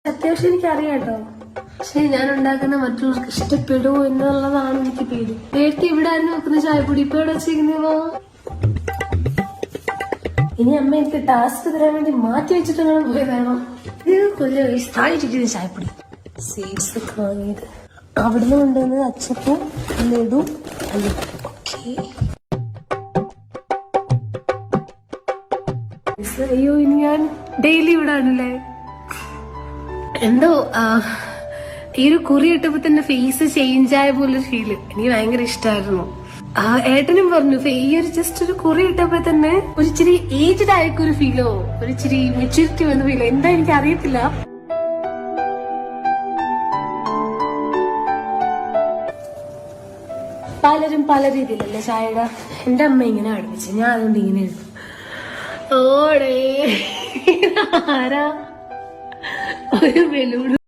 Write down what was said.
അത്യാവശ്യം എനിക്ക് അറിയാട്ടോ. പക്ഷെ ഞാൻ ഉണ്ടാക്കുന്ന മറ്റുള്ളവർക്ക് ഇഷ്ടപ്പെടുമോ എന്നുള്ളതാണ് എനിക്ക് പേടി. നേരത്തെ ഇവിടെ ആയിരുന്നു വെക്കുന്ന ചായപ്പൊടി, ഇപ്പൊ ഇവിടെ വെച്ചിരിക്കുന്നോ? ഇനി അമ്മ എനിക്ക് ടാസ്ക് തരാൻ വേണ്ടി മാറ്റി വെച്ചിട്ടാണ് പോയതാണോ? ഇത് കൊല്ലം താഴെയിരിക്കുന്ന ചായപ്പൊടി സീഡ്സ് ഒക്കെ വാങ്ങിയത് അവിടുന്ന് കൊണ്ടുവന്നത് അച്ചപ്പും ലഡു. അയ്യോ ഇനി ഞാൻ ഡെയിലി ഇവിടെ ആണല്ലേ. എന്തോ ഈ ഒരു കുറി ഇട്ടപ്പോ തന്നെ ഫേസ് ചേഞ്ച് ആയ പോലെ ഫീല് എനിക്ക് ഭയങ്കര ഇഷ്ടമായിരുന്നു. ഏട്ടനും പറഞ്ഞു ഈ ഒരു ജസ്റ്റ് ഒരു കുറി ഇട്ടപ്പോ തന്നെ ഒരിച്ചിരി ഏജ്ഡ് ആയിക്കൊരു ഫീലോ ഒരിച്ചിരി മെച്യൂരിറ്റി വന്ന ഫീലോ എന്താ എനിക്ക് അറിയത്തില്ല. പലരും പല രീതിയിലല്ലേ ചായയുടെ. എന്റെ അമ്മ ഇങ്ങനെ അടുപ്പിച്ചു, ഞാൻ അതുകൊണ്ട് ഇങ്ങനെ എഴുതും. ഓടേ ആരാ ഒരു ബലൂൺ